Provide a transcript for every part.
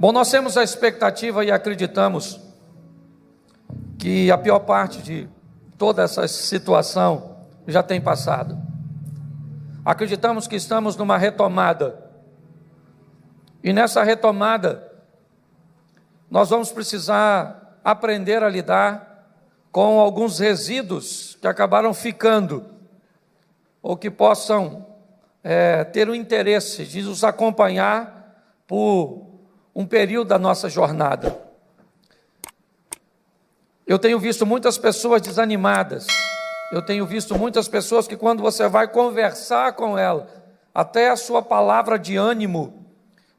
Bom, nós temos a expectativa e acreditamos que a pior parte de toda essa situação já tem passado. Acreditamos que estamos numa retomada. E nessa retomada, nós vamos precisar aprender a lidar com alguns resíduos que acabaram ficando, ou que possam ter o interesse de nos acompanhar por um período da nossa jornada. Eu tenho visto muitas pessoas desanimadas, eu tenho visto muitas pessoas que quando você vai conversar com ela, até a sua palavra de ânimo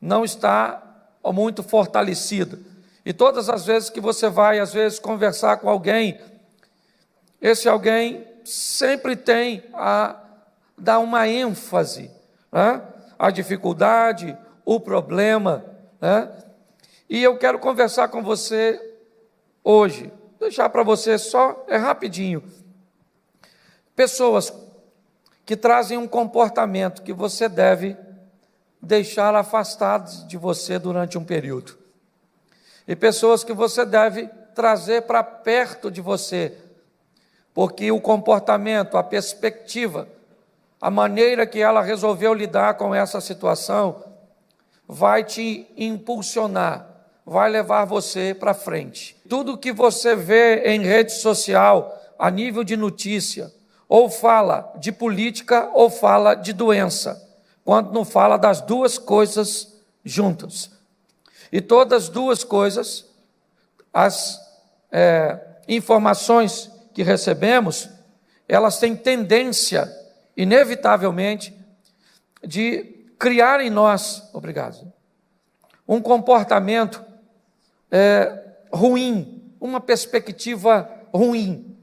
não está muito fortalecida. E todas as vezes que você vai, às vezes, conversar com alguém, esse alguém sempre tem a dar uma ênfase, né? A dificuldade, o problema, né? E eu quero conversar com você hoje, deixar para você só, rapidinho, pessoas que trazem um comportamento que você deve deixar afastados de você durante um período, e pessoas que você deve trazer para perto de você, porque o comportamento, a perspectiva, a maneira que ela resolveu lidar com essa situação, vai te impulsionar, vai levar você para frente. Tudo que você vê em rede social, a nível de notícia, ou fala de política ou fala de doença, quando não fala das duas coisas juntas. E todas as duas coisas, as informações que recebemos, elas têm tendência, inevitavelmente, de criar em nós, um comportamento ruim, uma perspectiva ruim.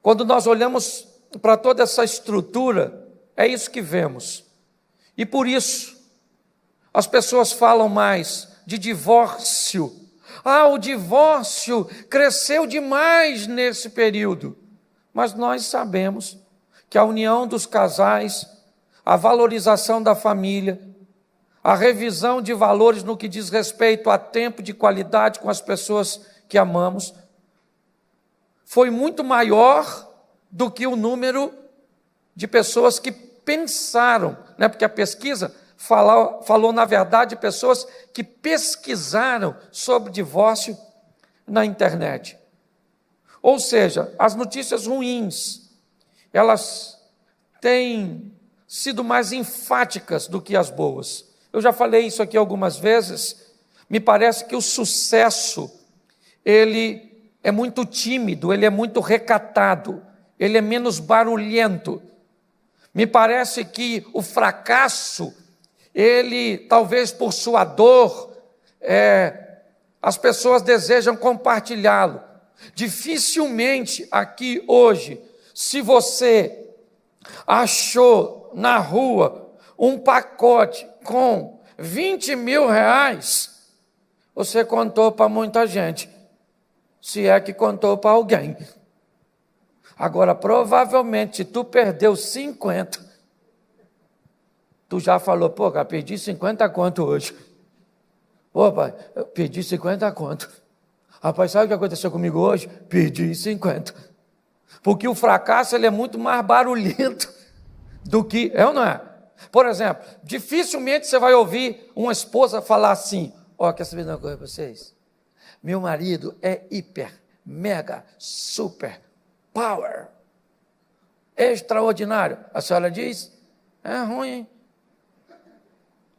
Quando nós olhamos para toda essa estrutura, é isso que vemos. E por isso, as pessoas falam mais de divórcio. O divórcio cresceu demais nesse período. Mas nós sabemos que a união dos casais, a valorização da família, a revisão de valores no que diz respeito a tempo de qualidade com as pessoas que amamos, foi muito maior do que o número de pessoas que pensaram, né? Porque a pesquisa falou, na verdade, pessoas que pesquisaram sobre divórcio na internet. Ou seja, as notícias ruins, elas têm sido mais enfáticas do que as boas. Eu já falei isso aqui algumas vezes. Me parece que o sucesso, ele é muito tímido, ele é muito recatado, ele é menos barulhento. Me parece que o fracasso, ele, talvez por sua dor, as pessoas desejam compartilhá-lo. Dificilmente aqui hoje, se você achou na rua um pacote com 20 mil reais, você contou para muita gente, se é que contou para alguém. Agora, provavelmente, tu perdeu 50, tu já falou, cara, perdi 50 conto hoje. Pai, eu perdi 50 conto. Rapaz, sabe o que aconteceu comigo hoje? Perdi 50. Porque o fracasso, ele é muito mais barulhento do que... É ou não é? Por exemplo, dificilmente você vai ouvir uma esposa falar assim, quer saber de uma coisa para vocês? Meu marido é hiper, mega, super, power, extraordinário. A senhora diz, é ruim, hein?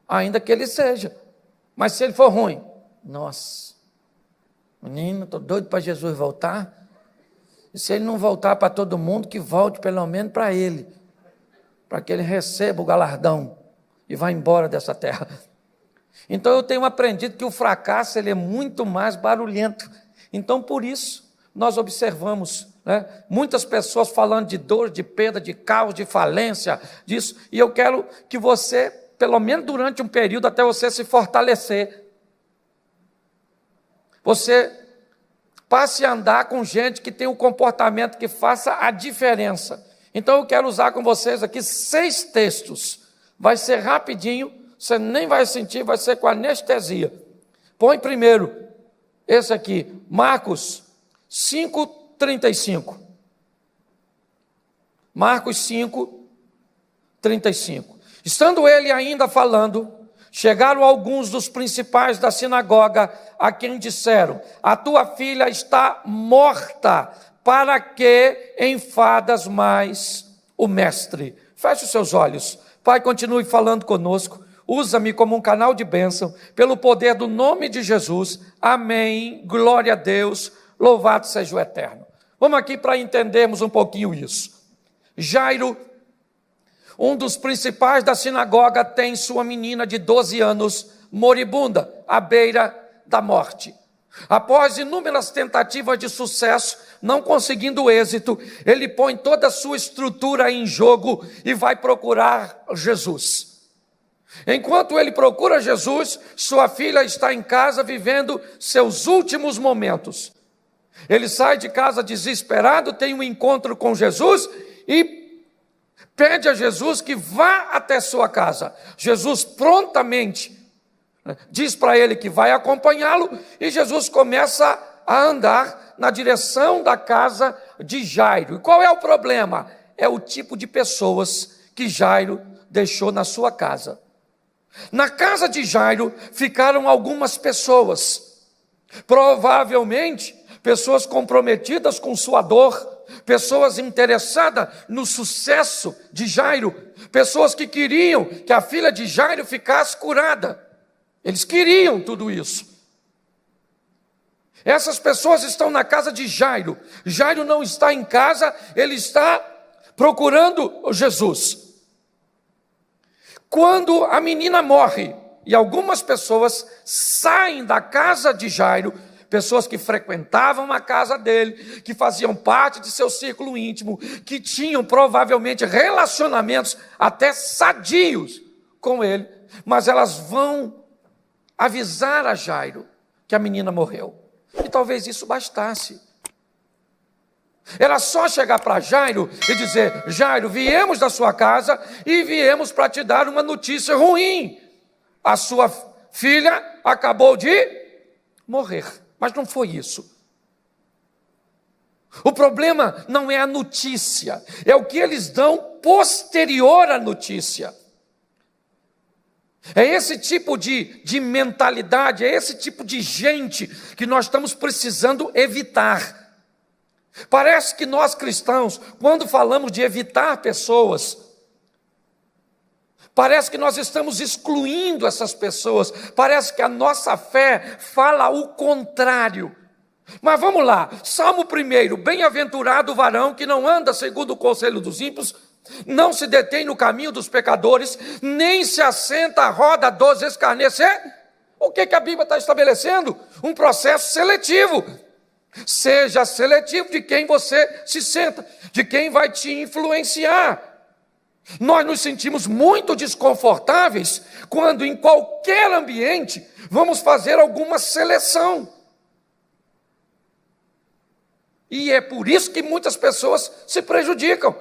Ainda que ele seja. Mas se ele for ruim, nossa, menino, estou doido para Jesus voltar. E se ele não voltar para todo mundo, que volte pelo menos para ele, para que ele receba o galardão e vá embora dessa terra. Então eu tenho aprendido que o fracasso, ele é muito mais barulhento. Então por isso nós observamos, né, muitas pessoas falando de dor, de perda, de caos, de falência, disso. E eu quero que você, pelo menos durante um período, até você se fortalecer, você passe a andar com gente que tem um comportamento que faça a diferença. Então eu quero usar com vocês aqui 6 textos. Vai ser rapidinho, você nem vai sentir, vai ser com anestesia. Põe primeiro esse aqui, Marcos 5:35. Marcos 5:35. Estando ele ainda falando, chegaram alguns dos principais da sinagoga, a quem disseram: a tua filha está morta, para que enfadas mais o mestre? Feche os seus olhos. Pai, continue falando conosco. Usa-me como um canal de bênção, pelo poder do nome de Jesus. Amém. Glória a Deus. Louvado seja o Eterno. Vamos aqui para entendermos um pouquinho isso. Jairo, um dos principais da sinagoga, tem sua menina de 12 anos, moribunda, à beira da morte. Após inúmeras tentativas de sucesso, não conseguindo êxito, ele põe toda a sua estrutura em jogo e vai procurar Jesus. Enquanto ele procura Jesus, sua filha está em casa vivendo seus últimos momentos. Ele sai de casa desesperado, tem um encontro com Jesus e pede a Jesus que vá até sua casa. Jesus prontamente diz para ele que vai acompanhá-lo e Jesus começa a andar na direção da casa de Jairo. E qual é o problema? É o tipo de pessoas que Jairo deixou na sua casa. Na casa de Jairo ficaram algumas pessoas, provavelmente pessoas comprometidas com sua dor, pessoas interessadas no sucesso de Jairo, pessoas que queriam que a filha de Jairo ficasse curada. Eles queriam tudo isso. Essas pessoas estão na casa de Jairo. Jairo não está em casa, ele está procurando Jesus. Quando a menina morre, e algumas pessoas saem da casa de Jairo, pessoas que frequentavam a casa dele, que faziam parte de seu círculo íntimo, que tinham provavelmente relacionamentos até sadios com ele, mas elas vão avisar a Jairo que a menina morreu. E talvez isso bastasse. Era só chegar para Jairo e dizer: Jairo, viemos da sua casa e viemos para te dar uma notícia ruim. A sua filha acabou de morrer. Mas não foi isso. O problema não é a notícia, é o que eles dão posterior à notícia. É esse tipo de mentalidade, é esse tipo de gente que nós estamos precisando evitar. Parece que nós cristãos, quando falamos de evitar pessoas, parece que nós estamos excluindo essas pessoas, parece que a nossa fé fala o contrário. Mas vamos lá, Salmo 1, bem-aventurado o varão que não anda segundo o conselho dos ímpios, não se detém no caminho dos pecadores, nem se assenta à roda dos escarnecedores. O que a Bíblia está estabelecendo? Um processo seletivo. Seja seletivo de quem você se senta, de quem vai te influenciar. Nós nos sentimos muito desconfortáveis quando em qualquer ambiente vamos fazer alguma seleção. E é por isso que muitas pessoas se prejudicam.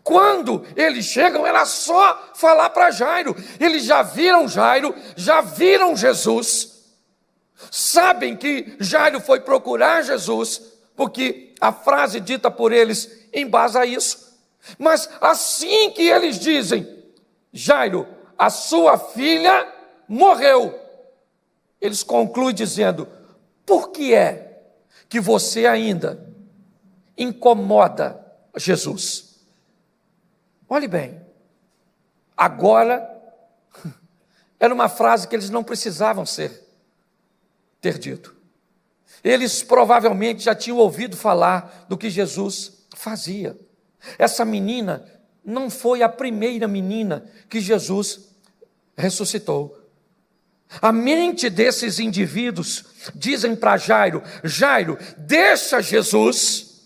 Quando eles chegam, era só falar para Jairo. Eles já viram Jairo, já viram Jesus. Sabem que Jairo foi procurar Jesus, porque a frase dita por eles embasa isso. Mas assim que eles dizem: Jairo, a sua filha morreu, eles concluem dizendo: por que é que você ainda incomoda Jesus? Olhe bem, agora era uma frase que eles não precisavam ter dito. Eles provavelmente já tinham ouvido falar do que Jesus fazia. Essa menina não foi a primeira menina que Jesus ressuscitou. A mente desses indivíduos dizem para Jairo: Jairo, deixa Jesus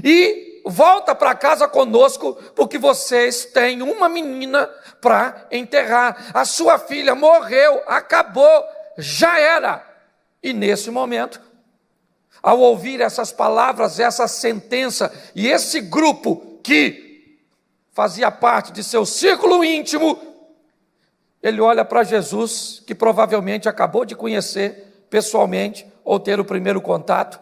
e volta para casa conosco, porque vocês têm uma menina para enterrar. A sua filha morreu, acabou, já era. E nesse momento, ao ouvir essas palavras, essa sentença, e esse grupo que fazia parte de seu círculo íntimo, ele olha para Jesus, que provavelmente acabou de conhecer pessoalmente, ou ter o primeiro contato,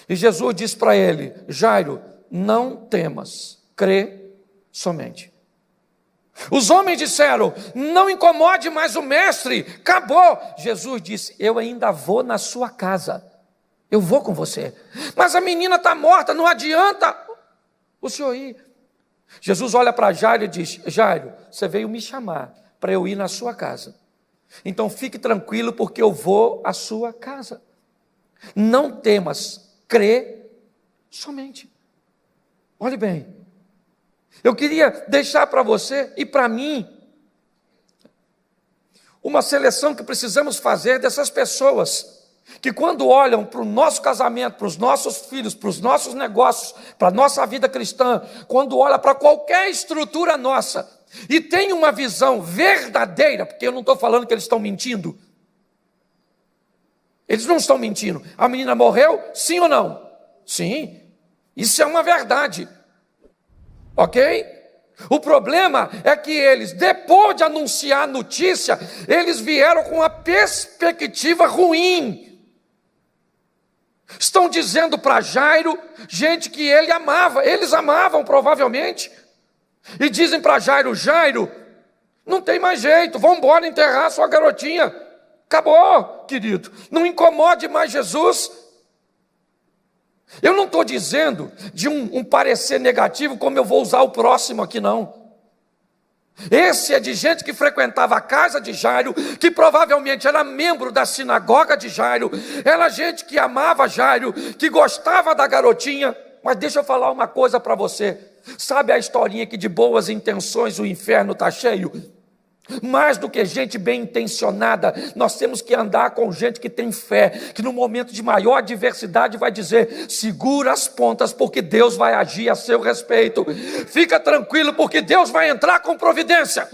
e Jesus diz para ele: Jairo, não temas, crê somente. Os homens disseram: não incomode mais o mestre, acabou. Jesus disse: eu ainda vou na sua casa, eu vou com você, mas a menina está morta, não adianta o senhor ir. Jesus olha para Jairo e diz: Jairo, você veio me chamar para eu ir na sua casa, então fique tranquilo, porque eu vou à sua casa. Não temas, crê somente. Olhe bem, eu queria deixar para você e para mim uma seleção que precisamos fazer dessas pessoas que, quando olham para o nosso casamento, para os nossos filhos, para os nossos negócios, para a nossa vida cristã, quando olha para qualquer estrutura nossa e tem uma visão verdadeira, porque eu não estou falando que eles estão mentindo, eles não estão mentindo. A menina morreu, sim ou não? Sim, isso é uma verdade. Ok? O problema é que eles, depois de anunciar a notícia, eles vieram com uma perspectiva ruim. Estão dizendo para Jairo, gente que ele amava, eles amavam provavelmente, e dizem para Jairo: Jairo, não tem mais jeito, vamos embora enterrar sua garotinha, acabou, querido, não incomode mais Jesus. Eu não estou dizendo de um parecer negativo, como eu vou usar o próximo aqui, não. Esse é de gente que frequentava a casa de Jairo, que provavelmente era membro da sinagoga de Jairo, era gente que amava Jairo, que gostava da garotinha. Mas deixa eu falar uma coisa para você. Sabe a historinha que de boas intenções o inferno está cheio? Mais do que gente bem intencionada, nós temos que andar com gente que tem fé, que no momento de maior adversidade vai dizer: segura as pontas, porque Deus vai agir a seu respeito, fica tranquilo, porque Deus vai entrar com providência.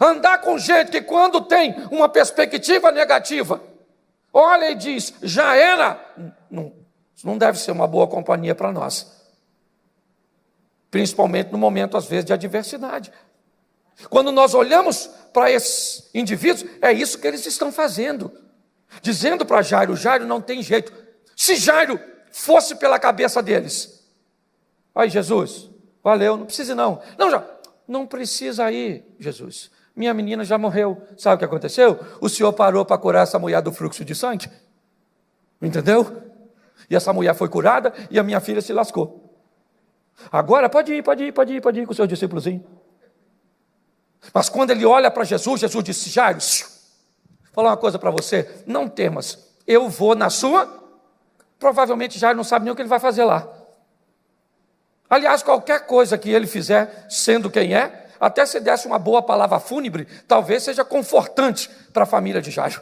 Andar com gente que, quando tem uma perspectiva negativa, olha e diz: já era, não deve ser uma boa companhia para nós, principalmente no momento, às vezes, de adversidade. Quando nós olhamos para esses indivíduos, é isso que eles estão fazendo, dizendo para Jairo: Jairo, não tem jeito. Se Jairo fosse pela cabeça deles: aí, Jesus, valeu, não precisa não. Não precisa ir, Jesus, minha menina já morreu. Sabe o que aconteceu? O Senhor parou para curar essa mulher do fluxo de sangue, entendeu? E essa mulher foi curada e a minha filha se lascou. Agora pode ir com o seu discípulozinho. Mas quando ele olha para Jesus, Jesus disse: Jairo, vou falar uma coisa para você, não temas, eu vou na sua. Provavelmente Jairo não sabe nem o que ele vai fazer lá. Aliás, qualquer coisa que ele fizer, sendo quem é, até se desse uma boa palavra fúnebre, talvez seja confortante para a família de Jairo.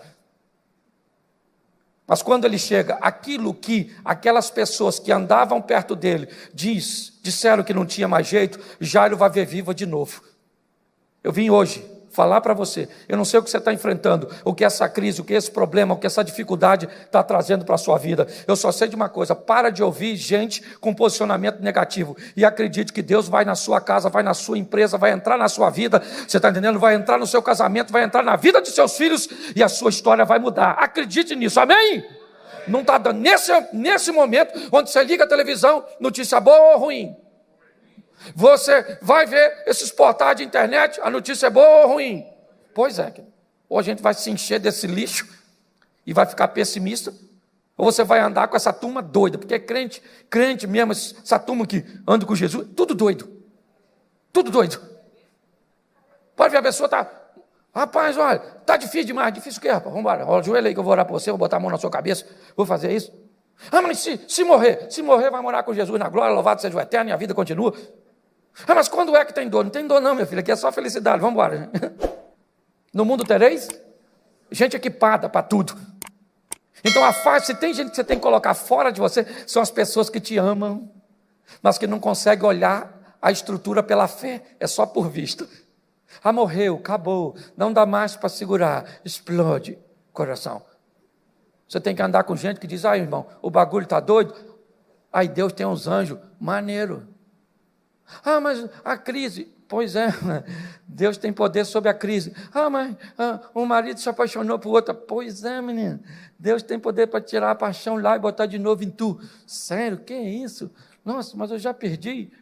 Mas quando ele chega, aquilo que aquelas pessoas que andavam perto dele disseram que não tinha mais jeito, Jairo vai ver viva de novo. Eu vim hoje falar para você, eu não sei o que você está enfrentando, o que essa crise, o que esse problema, o que essa dificuldade está trazendo para a sua vida. Eu só sei de uma coisa: para de ouvir gente com posicionamento negativo e acredite que Deus vai na sua casa, vai na sua empresa, vai entrar na sua vida, você está entendendo? Vai entrar no seu casamento, vai entrar na vida de seus filhos e a sua história vai mudar. Acredite nisso, amém? Não está dando, nesse momento, onde você liga a televisão, notícia boa ou ruim? Você vai ver esses portais de internet, a notícia é boa ou ruim? Pois é, ou a gente vai se encher desse lixo e vai ficar pessimista, ou você vai andar com essa turma doida, porque é crente mesmo, essa turma que anda com Jesus, tudo doido. Pode ver, a pessoa está: rapaz, olha, está difícil demais. Difícil o quê, rapaz? Vamos embora, olha o joelho aí que eu vou orar para você, vou botar a mão na sua cabeça, vou fazer isso. Mas se morrer, vai morar com Jesus na glória, louvado seja o eterno, e a vida continua. Mas quando é que tem dor? Não tem dor não, meu filho, aqui é só felicidade, vamos embora. No mundo tereis gente equipada para tudo. Então se tem gente que você tem que colocar fora de você, são as pessoas que te amam, mas que não conseguem olhar a estrutura pela fé, é só por vista. Morreu, acabou, não dá mais para segurar, explode o coração. Você tem que andar com gente que diz: irmão, o bagulho está doido. Aí Deus tem uns anjos, maneiro. Ah, mas a crise. Pois é, Deus tem poder sobre a crise. Ah, mas o marido se apaixonou por outra. Pois é, menino. Deus tem poder para tirar a paixão lá e botar de novo em tu. Sério, que é isso? Nossa, mas eu já perdi.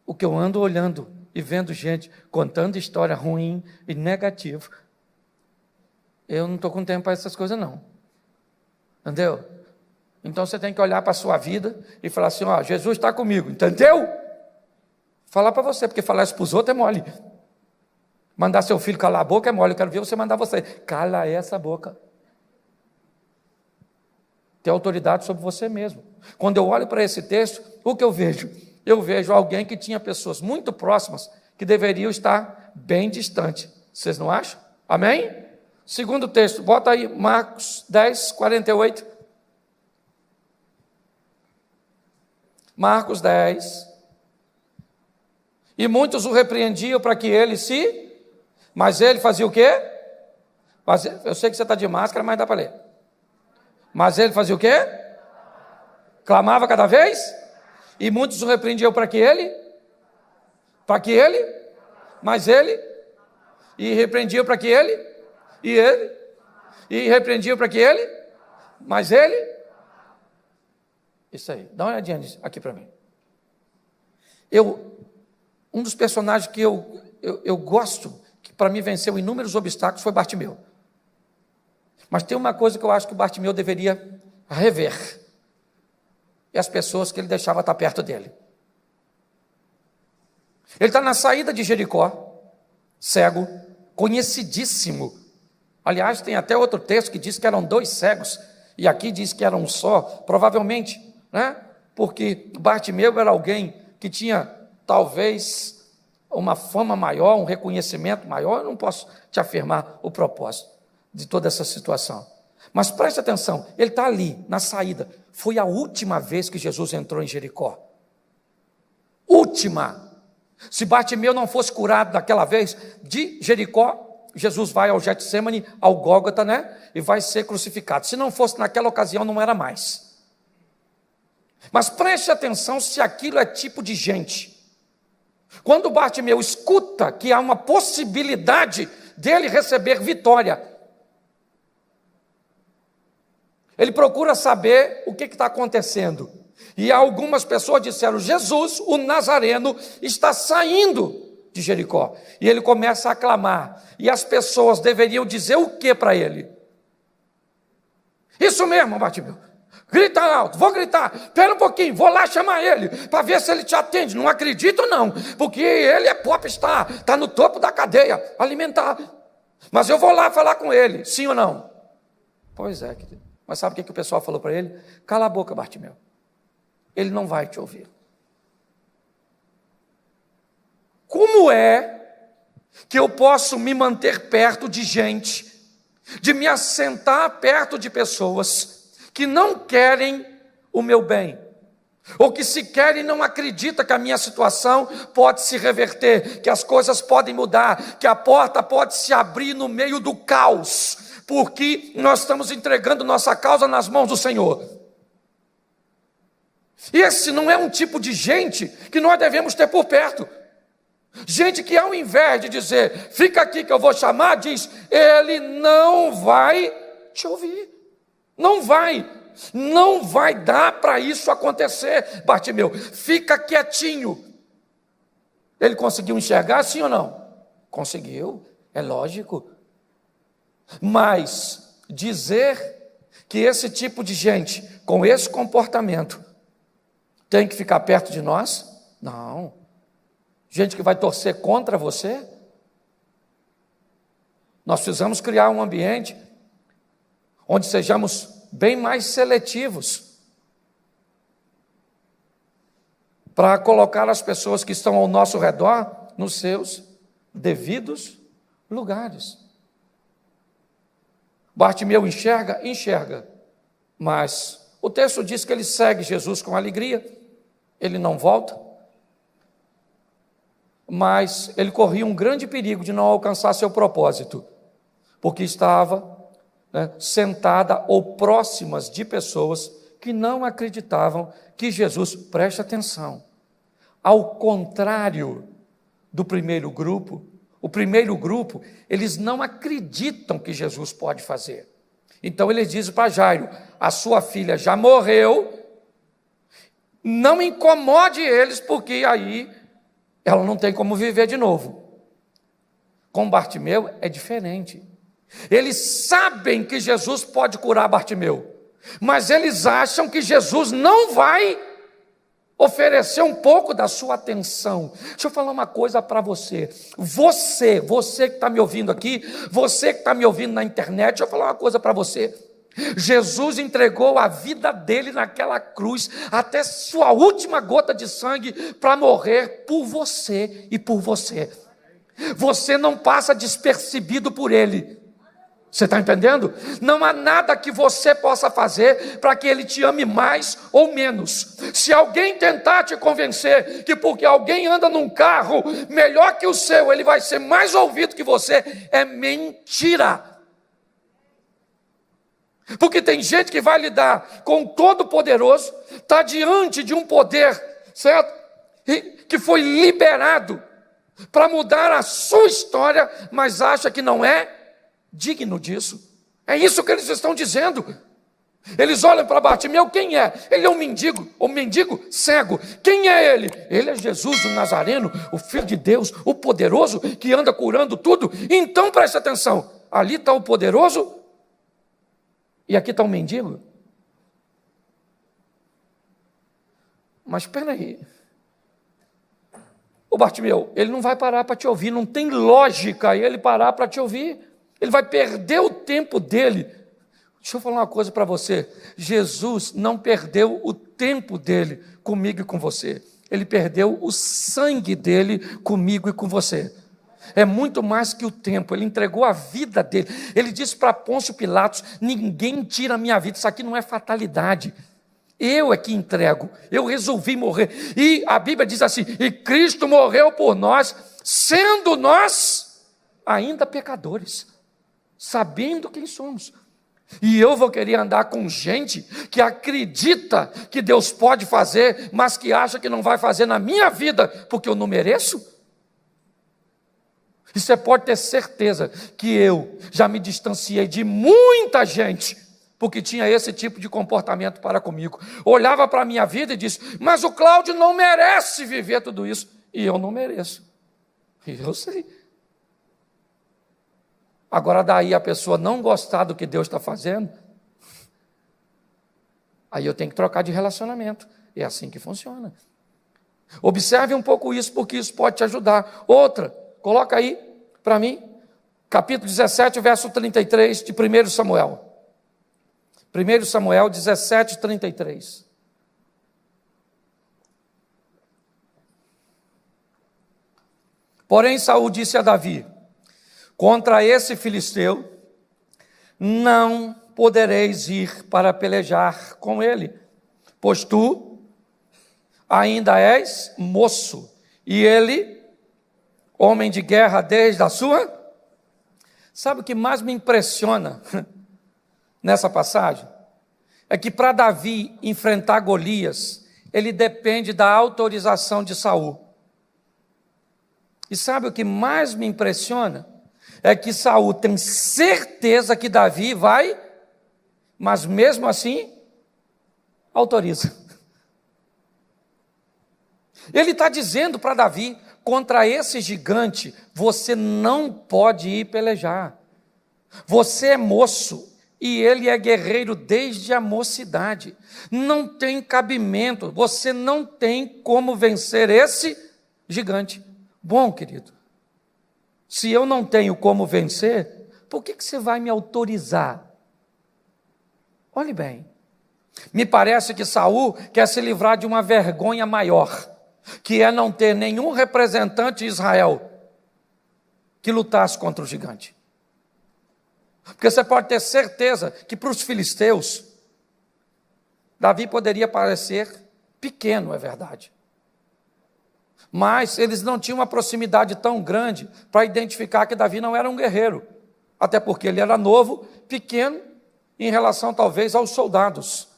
O que eu ando olhando e vendo gente contando história ruim e negativa, eu não estou com tempo para essas coisas não. Entendeu? Então você tem que olhar para a sua vida e falar assim, ó, Jesus está comigo, entendeu? Falar para você, porque falar isso para os outros é mole. Mandar seu filho calar a boca é mole, eu quero ver você mandar você. Cala essa boca. Ter autoridade sobre você mesmo. Quando eu olho para esse texto, o que eu vejo? Eu vejo alguém que tinha pessoas muito próximas que deveriam estar bem distante. Vocês não acham? Amém? Segundo texto, bota aí Marcos 10, 48. Marcos 10. E muitos o repreendiam para que ele se... Mas ele fazia o quê? Eu sei que você está de máscara, mas dá para ler. Mas ele fazia o quê? Clamava cada vez? E muitos o repreendiam para que ele? Para que ele? Mas ele? E repreendiam para que ele? E ele? E repreendiam para que ele? Mas ele? Isso aí, dá uma olhadinha aqui para mim. Um dos personagens que eu gosto, que para mim venceu inúmeros obstáculos, foi Bartimeu. Mas tem uma coisa que eu acho que o Bartimeu deveria rever. E as pessoas que ele deixava estar perto dele. Ele está na saída de Jericó, cego, conhecidíssimo. Aliás, tem até outro texto que diz que eram 2 cegos, e aqui diz que era um só, provavelmente, né? Porque Bartimeu era alguém que tinha, talvez, uma fama maior, um reconhecimento maior. Eu não posso te afirmar o propósito de toda essa situação. Mas preste atenção, ele está ali, na saída. Foi a última vez que Jesus entrou em Jericó. Última. Se Bartimeu não fosse curado daquela vez, de Jericó, Jesus vai ao Getsemane, ao Gólgota, né? E vai ser crucificado. Se não fosse naquela ocasião, não era mais. Mas preste atenção se aquilo é tipo de gente. Quando Bartimeu escuta que há uma possibilidade dele receber vitória, ele procura saber o que está acontecendo. E algumas pessoas disseram, Jesus, o Nazareno, está saindo de Jericó. E ele começa a clamar. E as pessoas deveriam dizer o que para ele? Isso mesmo, Bartimeu. Grita alto, vou gritar, espera um pouquinho, vou lá chamar ele, para ver se ele te atende. Não acredito não, porque ele é popstar, está no topo da cadeia alimentar. Mas eu vou lá falar com ele, sim ou não? Pois é, querido. Mas sabe o que o pessoal falou para ele? Cala a boca, Bartimeu. Ele não vai te ouvir. Como é que eu posso me manter perto de gente, de me assentar perto de pessoas que não querem o meu bem, ou que se querem não acreditam que a minha situação pode se reverter, que as coisas podem mudar, que a porta pode se abrir no meio do caos, porque nós estamos entregando nossa causa nas mãos do Senhor. Esse não é um tipo de gente que nós devemos ter por perto. Gente que ao invés de dizer, fica aqui que eu vou chamar, diz, ele não vai te ouvir. Não vai dar para isso acontecer, Bartimeu. Fica quietinho. Ele conseguiu enxergar, sim ou não? Conseguiu, é lógico. Mas dizer que esse tipo de gente, com esse comportamento, tem que ficar perto de nós? Não. Gente que vai torcer contra você? Nós precisamos criar um ambiente onde sejamos bem mais seletivos para colocar as pessoas que estão ao nosso redor nos seus devidos lugares. Bartimeu enxerga, mas o texto diz que ele segue Jesus com alegria, ele não volta, mas ele corria um grande perigo de não alcançar seu propósito, porque estava sentada ou próximas de pessoas que não acreditavam que Jesus, preste atenção, ao contrário do primeiro grupo, o primeiro grupo, eles não acreditam que Jesus pode fazer. Então eles dizem para Jairo: a sua filha já morreu, não incomode eles, porque aí ela não tem como viver de novo. Com Bartimeu é diferente. Eles sabem que Jesus pode curar Bartimeu, mas eles acham que Jesus não vai oferecer um pouco da sua atenção. Deixa eu falar uma coisa para você. Você que está me ouvindo aqui, você que está me ouvindo na internet, deixa eu falar uma coisa para você. Jesus entregou a vida dele naquela cruz, até sua última gota de sangue, para morrer por você e por você. Você não passa despercebido por ele. Você está entendendo? Não há nada que você possa fazer para que ele te ame mais ou menos. Se alguém tentar te convencer que porque alguém anda num carro melhor que o seu, ele vai ser mais ouvido que você, é mentira. Porque tem gente que vai lidar com o Todo-Poderoso, está diante de um poder, certo? Que foi liberado para mudar a sua história, mas acha que não é digno disso. É isso que eles estão dizendo. Eles olham para Bartimeu: quem é? Ele é um mendigo cego. Quem é ele? Ele é Jesus, o Nazareno, o Filho de Deus, o poderoso, que anda curando tudo. Então preste atenção, ali está o poderoso e aqui está o mendigo. Mas espera aí, o Bartimeu, ele não vai parar para te ouvir, não tem lógica ele parar para te ouvir. Ele vai perder o tempo dele. Deixa eu falar uma coisa para você. Jesus não perdeu o tempo dele comigo e com você. Ele perdeu o sangue dele comigo e com você. É muito mais que o tempo. Ele entregou a vida dele. Ele disse para Pôncio Pilatos: ninguém tira a minha vida. Isso aqui não é fatalidade. Eu é que entrego. Eu resolvi morrer. E a Bíblia diz assim: e Cristo morreu por nós, sendo nós ainda pecadores, sabendo quem somos. E eu vou querer andar com gente que acredita que Deus pode fazer, mas que acha que não vai fazer na minha vida, porque eu não mereço? E você pode ter certeza que eu já me distanciei de muita gente, porque tinha esse tipo de comportamento para comigo. Olhava para a minha vida e disse: mas o Cláudio não merece viver tudo isso. E eu não mereço. E eu sei. Agora daí a pessoa não gostar do que Deus está fazendo, aí eu tenho que trocar de relacionamento. É assim que funciona. Observe um pouco isso, porque isso pode te ajudar. Outra, coloca aí para mim, capítulo 17, verso 33 de 1 Samuel. 1 Samuel 17, 33. Porém Saul disse a Davi: contra esse filisteu não podereis ir para pelejar com ele, pois tu ainda és moço, e ele, homem de guerra desde a sua... Sabe o que mais me impressiona nessa passagem? É que para Davi enfrentar Golias, ele depende da autorização de Saul. E sabe o que mais me impressiona? É que Saul tem certeza que Davi vai, mas mesmo assim, autoriza. Ele está dizendo para Davi: contra esse gigante, você não pode ir pelejar. Você é moço, e ele é guerreiro desde a mocidade. Não tem cabimento, você não tem como vencer esse gigante. Bom, querido, se eu não tenho como vencer, por que você vai me autorizar? Olhe bem, me parece que Saul quer se livrar de uma vergonha maior, que é não ter nenhum representante de Israel que lutasse contra o gigante. Porque você pode ter certeza que para os filisteus, Davi poderia parecer pequeno, é verdade. Mas eles não tinham uma proximidade tão grande para identificar que Davi não era um guerreiro. Até porque ele era novo, pequeno, em relação talvez aos soldados.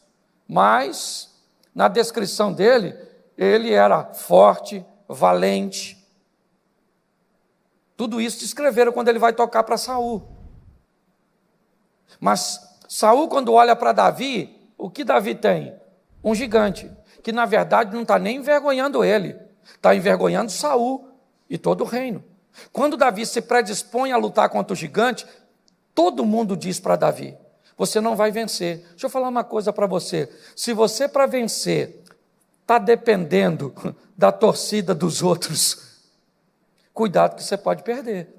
mas na descrição dele, ele era forte, valente. Tudo isso descreveram quando ele vai tocar para Saul. Mas Saul, quando olha para Davi, o que Davi tem? Um gigante, que na verdade não está nem envergonhando ele, está envergonhando Saul e todo o reino. Quando Davi se predispõe a lutar contra o gigante, todo mundo diz para Davi: você não vai vencer. Deixa eu falar uma coisa para você. Se você, para vencer, está dependendo da torcida dos outros, cuidado que você pode perder.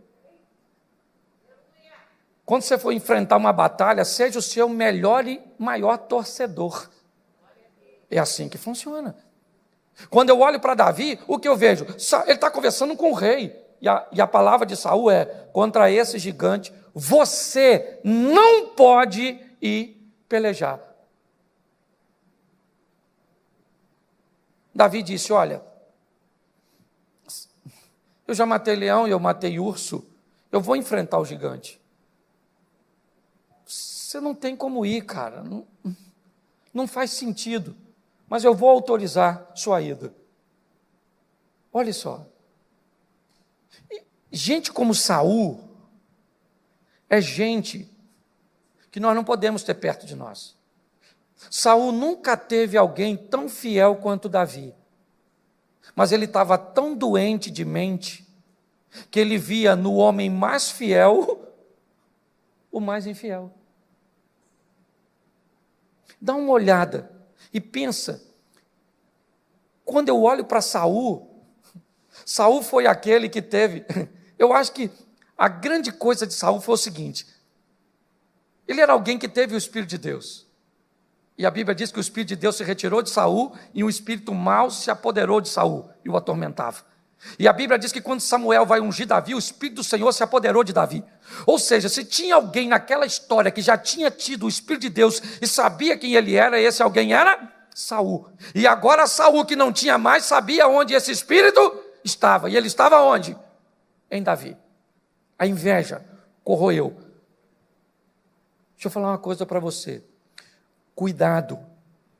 Quando você for enfrentar uma batalha, seja o seu melhor e maior torcedor. É assim que funciona. Quando eu olho para Davi, o que eu vejo? Ele está conversando com o rei. E a palavra de Saul é: contra esse gigante, você não pode ir pelejar. Davi disse: olha, eu já matei leão e eu matei urso, eu vou enfrentar o gigante. Você não tem como ir, cara, não faz sentido, mas eu vou autorizar sua ida. Olha só, gente como Saul é gente que nós não podemos ter perto de nós. Saul nunca teve alguém tão fiel quanto Davi, mas ele estava tão doente de mente que ele via no homem mais fiel o mais infiel. Dá uma olhada e pensa, quando eu olho para Saul, Saul foi aquele que teve, eu acho que a grande coisa de Saul foi o seguinte: ele era alguém que teve o Espírito de Deus, e a Bíblia diz que o Espírito de Deus se retirou de Saul, e um espírito mau se apoderou de Saul, e o atormentava. E a Bíblia diz que quando Samuel vai ungir Davi, o Espírito do Senhor se apoderou de Davi. Ou seja, se tinha alguém naquela história que já tinha tido o Espírito de Deus e sabia quem ele era, esse alguém era Saul. E agora Saul, que não tinha mais, sabia onde esse Espírito estava. E ele estava onde? Em Davi. A inveja corroeu. Deixa eu falar uma coisa para você. Cuidado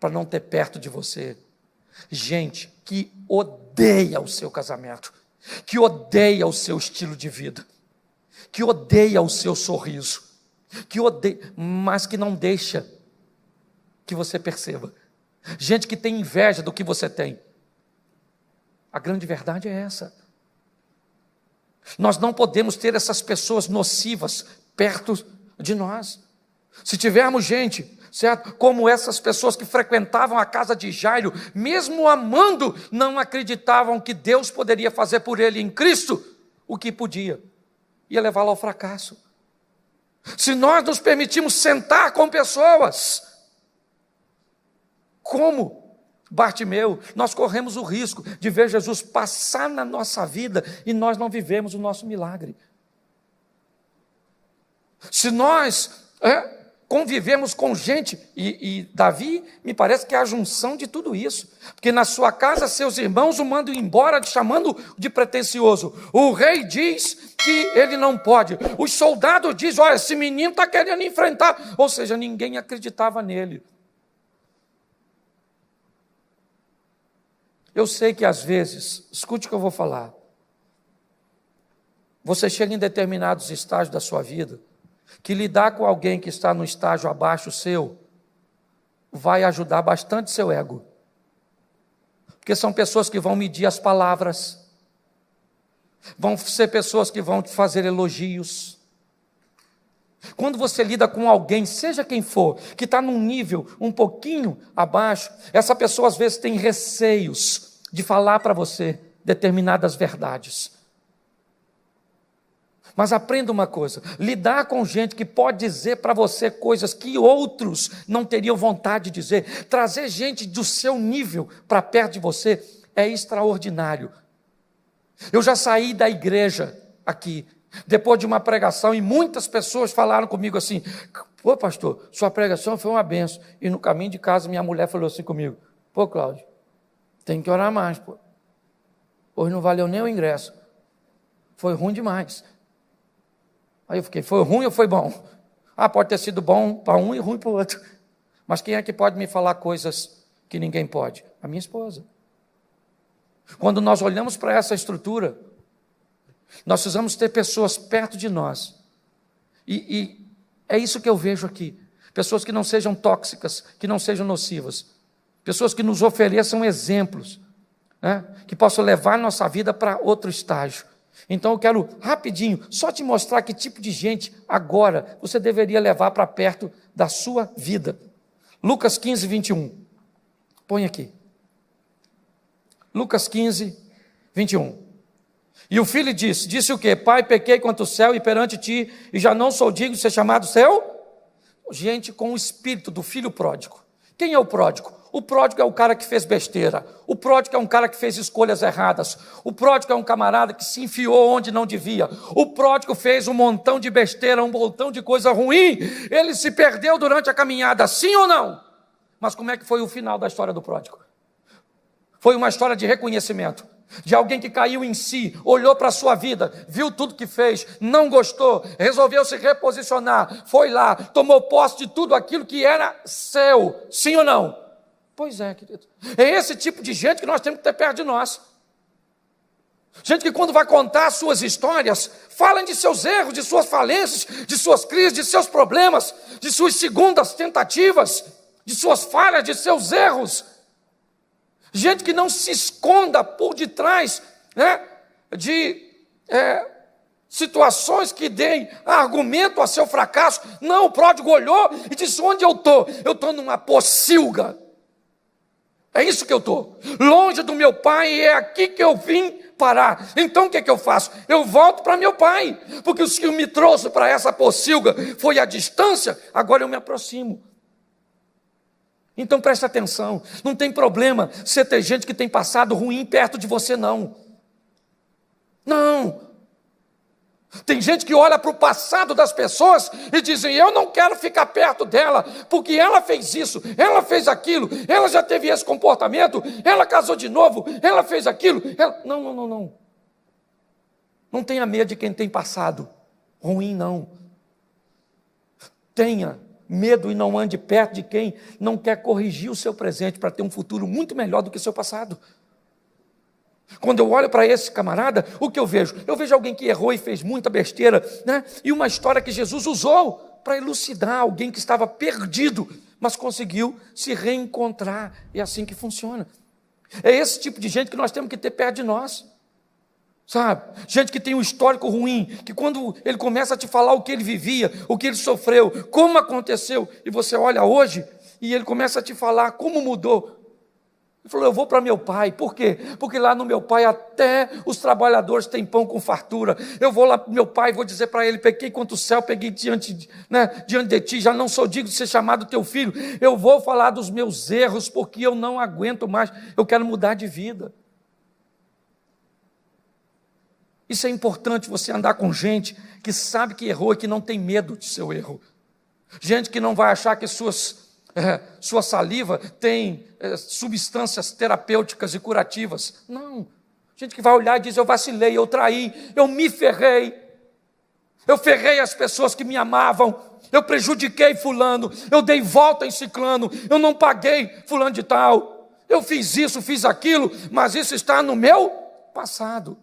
para não ter perto de você gente que odeia o seu casamento, que odeia o seu estilo de vida, que odeia o seu sorriso, que odeia, mas que não deixa que você perceba. Gente que tem inveja do que você tem. A grande verdade é essa. Nós não podemos ter essas pessoas nocivas perto de nós. Se tivermos gente, certo, como essas pessoas que frequentavam a casa de Jairo, mesmo amando, não acreditavam que Deus poderia fazer por ele em Cristo o que podia, ia levá-lo ao fracasso. Se nós nos permitimos sentar com pessoas como Bartimeu, nós corremos o risco de ver Jesus passar na nossa vida e nós não vivemos o nosso milagre. Se nós convivemos com gente, e Davi me parece que é a junção de tudo isso, porque na sua casa seus irmãos o mandam embora, chamando de pretensioso. O rei diz que ele não pode, os soldados dizem: olha, esse menino está querendo enfrentar, ou seja, ninguém acreditava nele. Eu sei que às vezes, escute o que eu vou falar, você chega em determinados estágios da sua vida, que lidar com alguém que está no estágio abaixo seu, vai ajudar bastante seu ego. Porque são pessoas que vão medir as palavras, vão ser pessoas que vão te fazer elogios. Quando você lida com alguém, seja quem for, que está num nível um pouquinho abaixo, essa pessoa às vezes tem receios de falar para você determinadas verdades. Mas aprenda uma coisa: lidar com gente que pode dizer para você coisas que outros não teriam vontade de dizer, trazer gente do seu nível para perto de você é extraordinário. Eu já saí da igreja aqui, depois de uma pregação, e muitas pessoas falaram comigo assim: pô, pastor, sua pregação foi uma benção. E no caminho de casa minha mulher falou assim comigo: pô, Cláudio, tem que orar mais, pô. Hoje não valeu nem o ingresso, foi ruim demais. Aí eu fiquei: foi ruim ou foi bom? Ah, pode ter sido bom para um e ruim para o outro. Mas quem é que pode me falar coisas que ninguém pode? A minha esposa. Quando nós olhamos para essa estrutura, nós precisamos ter pessoas perto de nós. E é isso que eu vejo aqui. Pessoas que não sejam tóxicas, que não sejam nocivas. Pessoas que nos ofereçam exemplos, né, que possam levar a nossa vida para outro estágio. Então eu quero rapidinho só te mostrar que tipo de gente agora você deveria levar para perto da sua vida. Lucas 15, 21. Põe aqui. Lucas 15, 21. E o filho disse o quê? Pai, pequei contra o céu e perante ti, e já não sou digno de ser chamado seu? Gente com o espírito do filho pródigo. Quem é o pródigo? O pródigo é o cara que fez besteira. O pródigo é um cara que fez escolhas erradas. O pródigo é um camarada que se enfiou onde não devia. O pródigo fez um montão de besteira, um montão de coisa ruim. Ele se perdeu durante a caminhada, sim ou não? Mas como é que foi o final da história do pródigo? Foi uma história de reconhecimento, de alguém que caiu em si, olhou para a sua vida, viu tudo que fez, não gostou, resolveu se reposicionar, foi lá, tomou posse de tudo aquilo que era seu, sim ou não? Pois é, querido. É esse tipo de gente que nós temos que ter perto de nós. Gente que quando vai contar as suas histórias, falam de seus erros, de suas falências, de suas crises, de seus problemas, de suas segundas tentativas, de suas falhas, de seus erros. Gente que não se esconda por detrás, né, de situações que deem argumento a seu fracasso. Não, o pródigo olhou e disse, onde eu estou? Eu estou numa pocilga. É isso que eu estou. Longe do meu pai, e é aqui que eu vim parar. Então o que é que eu faço? Eu volto para meu pai, porque o que me trouxe para essa pocilga foi a distância, agora eu me aproximo. Então preste atenção, não tem problema você ter gente que tem passado ruim perto de você, não. Não. Tem gente que olha para o passado das pessoas e dizem, eu não quero ficar perto dela, porque ela fez isso, ela fez aquilo, ela já teve esse comportamento, ela casou de novo, ela fez aquilo. Não. Não tenha medo de quem tem passado ruim, não. Tenha medo e não ande perto de quem não quer corrigir o seu presente para ter um futuro muito melhor do que o seu passado. Quando eu olho para esse camarada, o que eu vejo? Eu vejo alguém que errou e fez muita besteira, né? E uma história que Jesus usou para elucidar alguém que estava perdido, mas conseguiu se reencontrar. É assim que funciona. É esse tipo de gente que nós temos que ter perto de nós. Sabe? Gente que tem um histórico ruim, que quando ele começa a te falar o que ele vivia, o que ele sofreu, como aconteceu, e você olha hoje, e ele começa a te falar como mudou. Ele falou, eu vou para meu pai. Por quê? Porque lá no meu pai até os trabalhadores têm pão com fartura. Eu vou lá para meu pai e vou dizer para ele, pequei contra o céu, peguei diante de ti, já não sou digno de ser chamado teu filho. Eu vou falar dos meus erros, porque eu não aguento mais, eu quero mudar de vida. Isso é importante, você andar com gente que sabe que errou e que não tem medo de seu erro. Gente que não vai achar que sua saliva tem substâncias terapêuticas e curativas. Não. Gente que vai olhar e diz, eu vacilei, eu traí, eu me ferrei. Eu ferrei as pessoas que me amavam. Eu prejudiquei fulano, eu dei volta em ciclano, eu não paguei fulano de tal. Eu fiz isso, fiz aquilo, mas isso está no meu passado.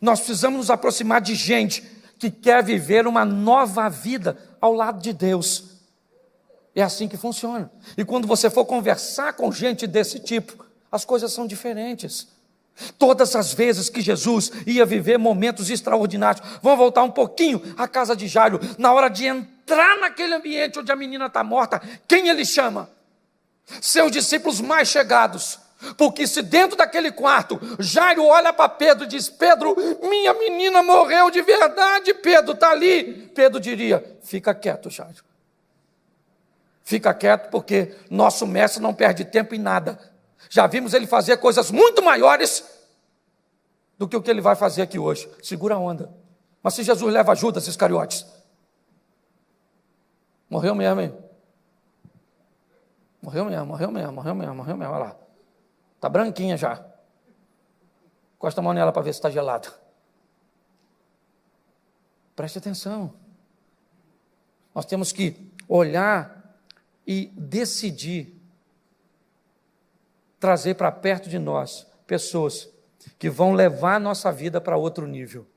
Nós precisamos nos aproximar de gente que quer viver uma nova vida ao lado de Deus. É assim que funciona. E quando você for conversar com gente desse tipo, as coisas são diferentes. Todas as vezes que Jesus ia viver momentos extraordinários, vamos voltar um pouquinho à casa de Jairo, na hora de entrar naquele ambiente onde a menina está morta, quem ele chama? Seus discípulos mais chegados. Porque se dentro daquele quarto, Jairo olha para Pedro e diz, Pedro, minha menina morreu de verdade, Pedro está ali. Pedro diria, fica quieto, Jairo. Fica quieto, porque nosso mestre não perde tempo em nada. Já vimos ele fazer coisas muito maiores do que o que ele vai fazer aqui hoje. Segura a onda. Mas se Jesus leva Judas Iscariotes, morreu mesmo, hein? Morreu mesmo, olha lá. Está branquinha já. Encosta a mão nela para ver se está gelada. Preste atenção. Nós temos que olhar e decidir trazer para perto de nós pessoas que vão levar a nossa vida para outro nível.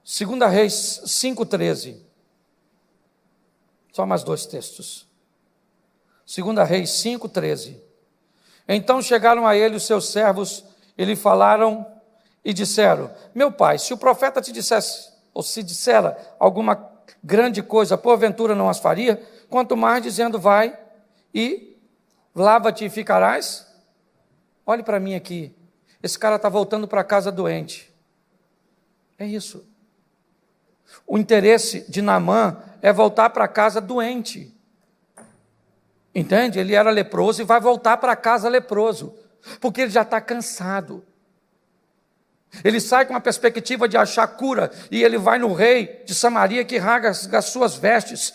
2 Reis 5,13. Só mais 2 textos. 2 Reis 5,13. Então chegaram a ele os seus servos e lhe falaram e disseram: meu pai, se o profeta te dissesse, ou se dissera alguma grande coisa, porventura não as faria? Quanto mais dizendo, vai e lava-te e ficarás? Olhe para mim aqui, esse cara está voltando para casa doente. É isso. O interesse de Naamã é voltar para casa doente. Entende? Ele era leproso e vai voltar para casa leproso, porque ele já está cansado. Ele sai com a perspectiva de achar cura, e ele vai no rei de Samaria que rasga as suas vestes.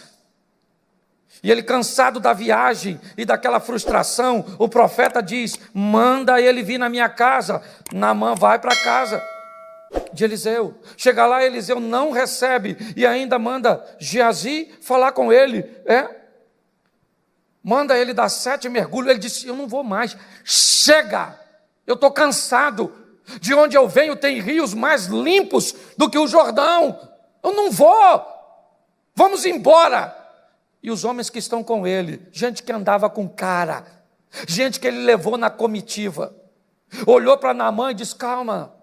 E ele, cansado da viagem e daquela frustração, o profeta diz: manda ele vir na minha casa. Naamã vai para a casa de Eliseu. Chega lá, Eliseu não recebe, e ainda manda Geazi falar com ele. Manda ele dar 7 mergulhos. Ele disse: eu não vou mais, chega, eu estou cansado. De onde eu venho tem rios mais limpos do que o Jordão. Eu não vou, vamos embora. E os homens que estão com ele, gente que andava com cara, gente que ele levou na comitiva, olhou para Naamã e disse: calma,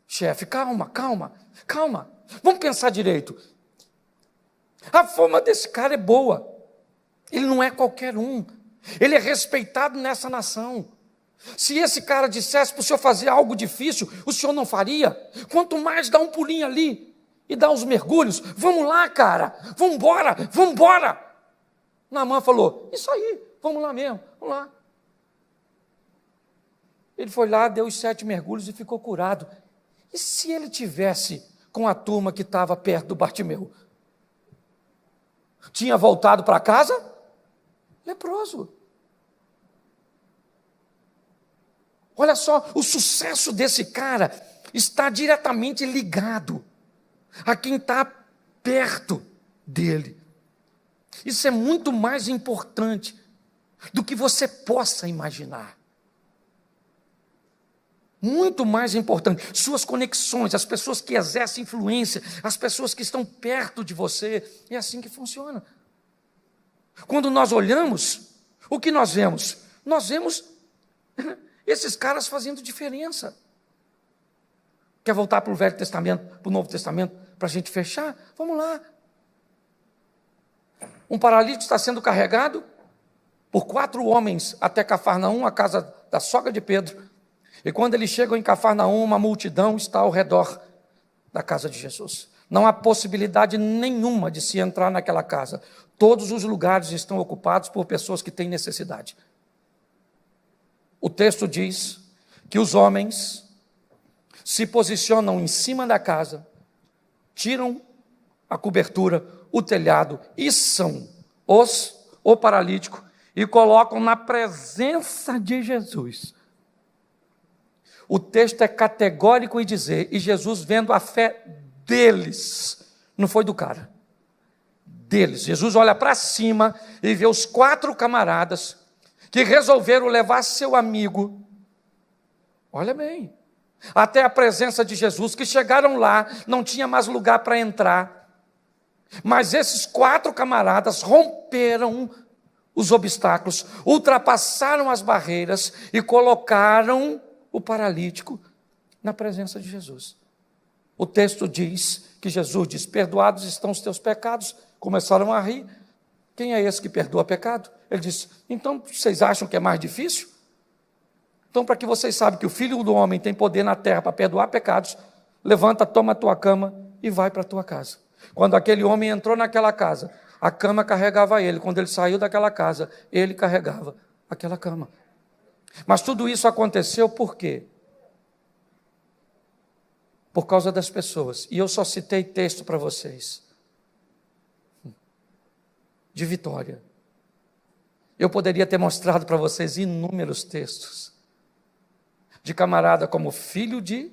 chefe, calma, vamos pensar direito. A fama desse cara é boa, ele não é qualquer um, ele é respeitado nessa nação. Se esse cara dissesse para o senhor fazer algo difícil, o senhor não faria? Quanto mais dar um pulinho ali e dar uns mergulhos. Vamos lá, cara, vamos embora. Naamã falou: isso aí, vamos lá mesmo, vamos lá. Ele foi lá, deu os 7 mergulhos e ficou curado. E se ele tivesse com a turma que estava perto do Bartimeu? Tinha voltado para casa leproso. Olha só, o sucesso desse cara está diretamente ligado a quem está perto dele. Isso é muito mais importante do que você possa imaginar. Muito mais importante. Suas conexões, as pessoas que exercem influência, as pessoas que estão perto de você. É assim que funciona. Quando nós olhamos, o que nós vemos? Nós vemos esses caras fazendo diferença. Quer voltar para o Velho Testamento, para o Novo Testamento, para a gente fechar? Vamos lá. Um paralítico está sendo carregado por 4 homens até Cafarnaum, a casa da sogra de Pedro. E quando eles chegam em Cafarnaum, uma multidão está ao redor da casa de Jesus. Não há possibilidade nenhuma de se entrar naquela casa. Todos os lugares estão ocupados por pessoas que têm necessidade. O texto diz que os homens se posicionam em cima da casa, tiram a cobertura, o telhado, içam o paralítico e colocam na presença de Jesus. O texto é categórico em dizer, e Jesus, vendo a fé deles, não foi do cara, deles. Jesus olha para cima e vê os 4 camaradas que resolveram levar seu amigo, olha bem, até a presença de Jesus, que chegaram lá, não tinha mais lugar para entrar, mas esses 4 camaradas romperam os obstáculos, ultrapassaram as barreiras e colocaram o paralítico na presença de Jesus. O texto diz que Jesus diz: perdoados estão os teus pecados. Começaram a rir. Quem é esse que perdoa pecado? Ele disse: então vocês acham que é mais difícil? Então, para que vocês saibam que o Filho do Homem tem poder na terra para perdoar pecados, levanta, toma a tua cama e vai para a tua casa. Quando aquele homem entrou naquela casa, a cama carregava ele. Quando ele saiu daquela casa, ele carregava aquela cama. Mas tudo isso aconteceu por quê? Por causa das pessoas. E eu só citei texto para vocês de vitória. Eu poderia ter mostrado para vocês inúmeros textos de camarada como filho de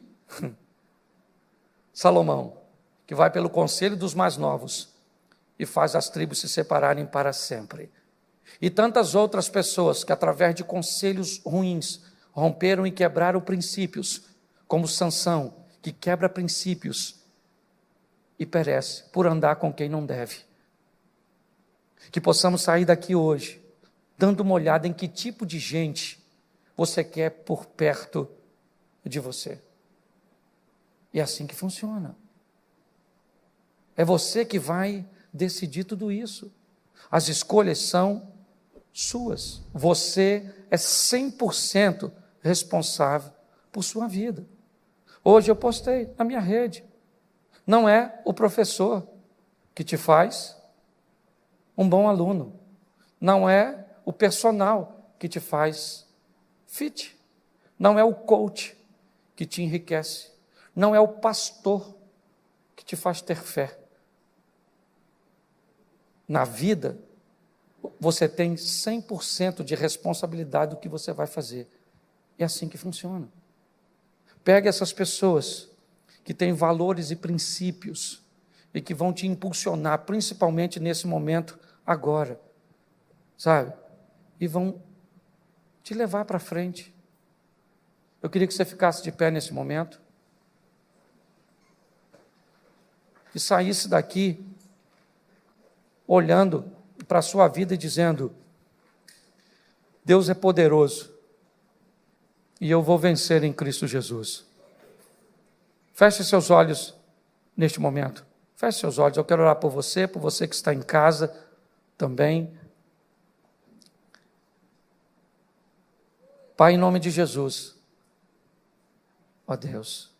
Salomão, que vai pelo conselho dos mais novos e faz as tribos se separarem para sempre. E tantas outras pessoas que, através de conselhos ruins, romperam e quebraram princípios, como Sansão, que quebra princípios e perece por andar com quem não deve. Que possamos sair daqui hoje, dando uma olhada em que tipo de gente você quer por perto de você. E é assim que funciona. É você que vai decidir tudo isso. As escolhas são suas. Você é 100% responsável por sua vida. Hoje eu postei na minha rede. Não é o professor que te faz um bom aluno. Não é o personal que te faz fit. Não é o coach que te enriquece. Não é o pastor que te faz ter fé. Na vida, você tem 100% de responsabilidade do que você vai fazer. É assim que funciona. Pegue essas pessoas que têm valores e princípios e que vão te impulsionar, principalmente nesse momento agora, sabe? E vão te levar para frente. Eu queria que você ficasse de pé nesse momento e saísse daqui olhando para a sua vida e dizendo: Deus é poderoso e eu vou vencer em Cristo Jesus. Feche seus olhos neste momento. Feche seus olhos. Eu quero orar por você que está em casa também. Pai, em nome de Jesus, ó Deus,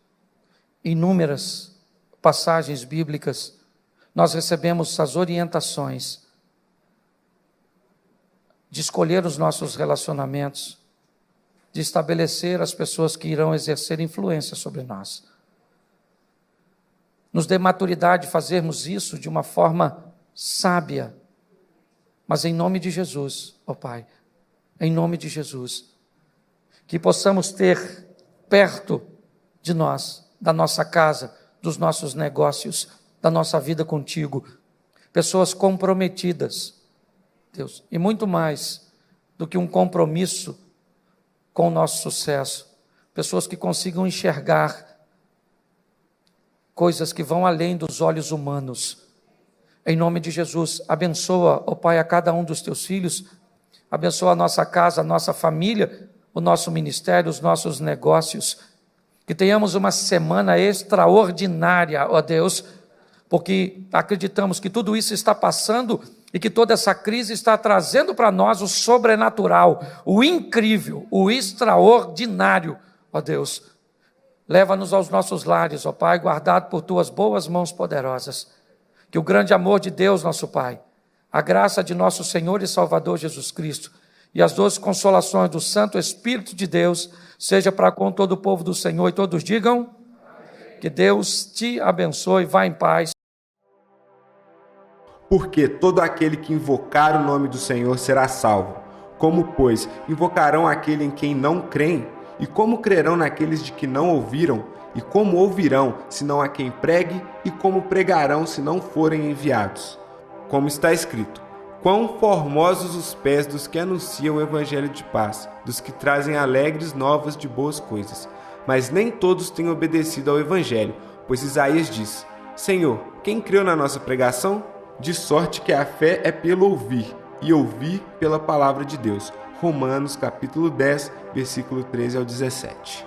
inúmeras passagens bíblicas, nós recebemos as orientações de escolher os nossos relacionamentos, de estabelecer as pessoas que irão exercer influência sobre nós. Nos dê maturidade de fazermos isso de uma forma sábia, mas em nome de Jesus, ó Pai, em nome de Jesus, que possamos ter perto de nós, da nossa casa, dos nossos negócios, da nossa vida contigo, pessoas comprometidas, Deus, e muito mais do que um compromisso com o nosso sucesso, pessoas que consigam enxergar coisas que vão além dos olhos humanos. Em nome de Jesus, abençoa, ó Pai, a cada um dos teus filhos, abençoa a nossa casa, a nossa família, o nosso ministério, os nossos negócios, que tenhamos uma semana extraordinária, ó Deus, porque acreditamos que tudo isso está passando e que toda essa crise está trazendo para nós o sobrenatural, o incrível, o extraordinário, ó Deus. Leva-nos aos nossos lares, ó Pai, guardado por tuas boas mãos poderosas. Que o grande amor de Deus, nosso Pai, a graça de nosso Senhor e Salvador Jesus Cristo e as doces consolações do Santo Espírito de Deus seja para com todo o povo do Senhor, e todos digam: amém. Que Deus te abençoe, vá em paz. Porque todo aquele que invocar o nome do Senhor será salvo. Como, pois, invocarão aquele em quem não creem? E como crerão naqueles de que não ouviram? E como ouvirão, se não há quem pregue? E como pregarão, se não forem enviados? Como está escrito: quão formosos os pés dos que anunciam o evangelho de paz, dos que trazem alegres novas de boas coisas. Mas nem todos têm obedecido ao evangelho, pois Isaías diz: Senhor, quem creu na nossa pregação? De sorte que a fé é pelo ouvir, e ouvir pela palavra de Deus. Romanos capítulo 10, versículo 13 ao 17.